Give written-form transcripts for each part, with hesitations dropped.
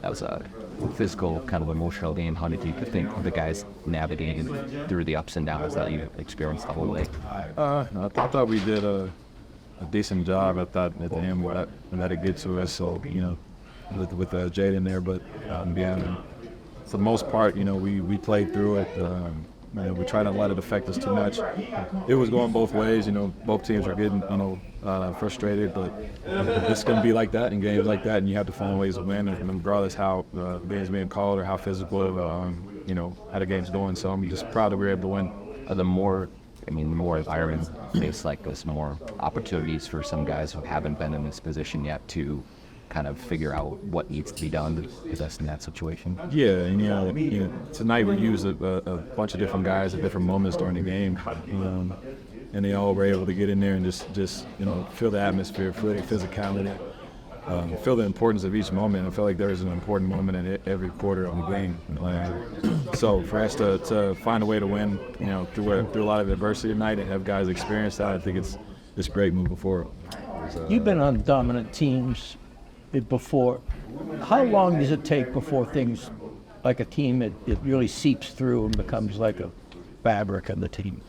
That was a physical, kind of emotional game. How did you think the guys navigated through the ups and downs that you experienced the whole way? I thought we did a decent job. I thought at the end we let it get to us. So with Jaden there, but for the most part, we played through it. We tried not to let it affect us too much. It was going both ways. Both teams are getting frustrated, but it's going to be like that in games like that, and you have to find ways to win, and regardless how the game's being called or how physical, how the game's going. So I'm just proud that we were able to win. The more environments face like this, more opportunities for some guys who haven't been in this position yet to kind of figure out what needs to be done to put us in that situation. Yeah, and tonight we used a bunch of different guys at different moments during the game, and they all were able to get in there and just feel the atmosphere, feel the physicality, feel the importance of each moment. I feel like there's an important moment in every quarter of the game. So for us to find a way to win, through a lot of adversity tonight and have guys experience that, I think it's great moving forward. You've been on dominant teams before. How long does it take before things like a team it really seeps through and becomes like a fabric of the team?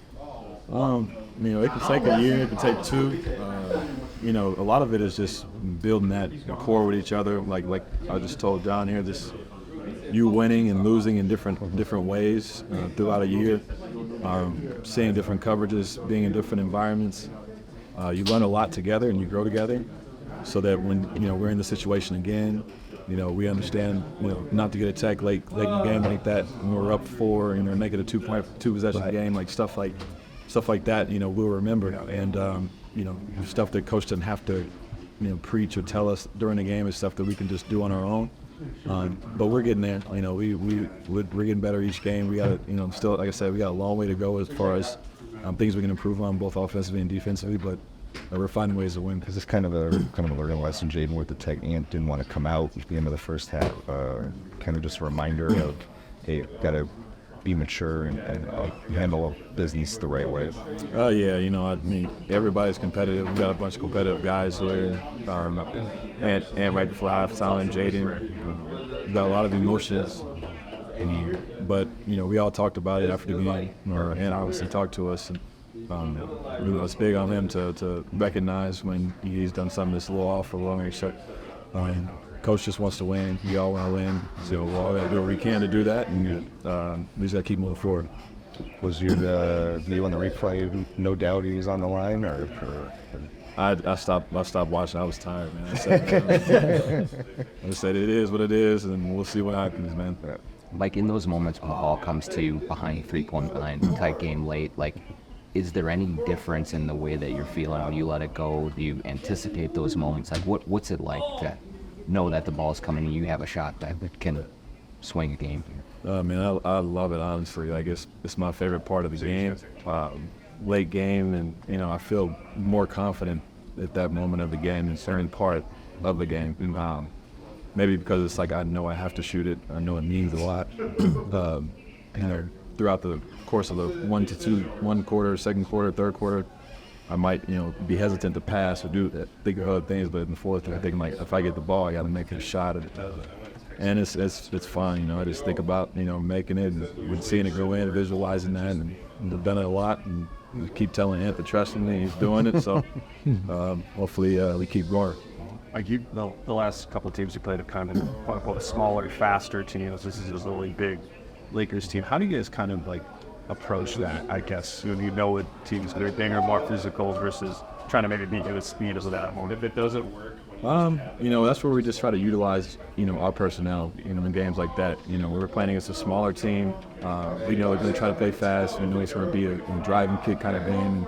It can take a year, it can take two. A lot of it is just building that rapport with each other. Like I just told John here, this you winning and losing in different ways throughout a year, seeing different coverages, being in different environments. You learn a lot together and you grow together, so that when we're in the situation again, we understand not to get attacked late in the game like that. When we're up 4, make it a 2 possession game, like stuff like that. We'll remember, and stuff that coach doesn't have to preach or tell us during the game is stuff that we can just do on our own. But we're getting there. We're getting better each game. We got still, like I said, we got a long way to go as far as things we can improve on both offensively and defensively, but we're finding ways to win. Is this kind of a learning lesson, Jaden, where the tech ant didn't want to come out at the end of the first half? Kind of just a reminder of, hey, got to be mature and handle business the right way. Everybody's competitive. We got a bunch of competitive guys here. And right before halftime, Jaden, we got a lot of emotions. But we all talked about it after the game, and obviously talked to us. And, it's big on him to recognize when he's done something that's a little off or long range shot. Coach just wants to win. We all want to win. So we'll all got to do what we can to do that, and we just got to keep moving forward. Was your view on the replay, no doubt he was on the line, or? I stopped watching. I was tired, man. I said it is what it is, and we'll see what happens, man. Like in those moments when the ball comes to you behind 3-point line, tight game late, is there any difference in the way that you're feeling when you let it go? Do you anticipate those moments? What's it like to know that the ball's coming and you have a shot that can swing a game? Man, I love it, honestly. It's my favorite part of the game. Late game, and I feel more confident at that moment of the game than certain part of the game. And, maybe because it's like I know I have to shoot it. I know it means a lot. Throughout the course of the 1 quarter, second quarter, third quarter, I might be hesitant to pass or think of other things. But in the fourth, I'm thinking if I get the ball, I got to make a shot at it. And it's fun. I just think about making it and seeing it go in, visualizing that, and I've done it a lot. And keep telling Ant to trust me. He's doing it. So hopefully we keep going. Like the last couple of teams you played have kind of been quote unquote smaller, faster teams. This is a really big Lakers team. How do you guys kind of approach that? I guess when teams that are bigger, more physical versus trying to maybe beat you with speed of that moment. If it doesn't work, that's where we just try to utilize our personnel. In games like that, we're playing against a smaller team. We know they're going to try to play fast. We know it's going to be a driving kick kind of game.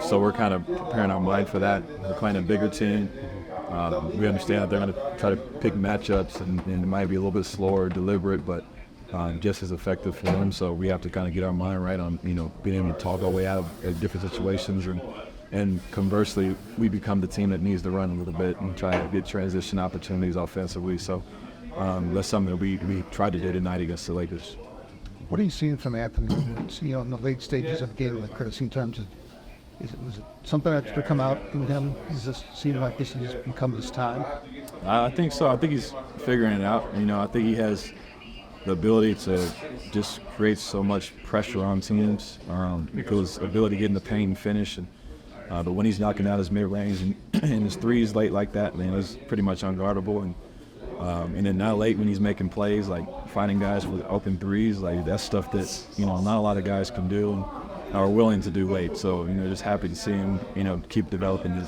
So we're kind of preparing our mind for that. We're playing a bigger team. We understand that they're going to try to pick matchups, and it might be a little bit slower, deliberate, but just as effective for them. So we have to kind of get our mind right on, being able to talk our way out of different situations. And conversely, we become the team that needs to run a little bit and try to get transition opportunities offensively. So that's something that we tried to do tonight against the Lakers. What are you seeing from Anthony in the late stages of the game with Chris in terms of, was it something that's to come out in him? Does this seem like this has become his time? I think so. I think he's figuring it out. You know, I think he has the ability to just create so much pressure on teams because ability to get in the paint and finish. And but when he's knocking out his mid-range and his threes late like that, man, it's pretty much unguardable. And then now late when he's making plays, like finding guys with open threes, like that's stuff that, you know, not a lot of guys can do and are willing to do late. So, you know, just happy to see him, you know, keep developing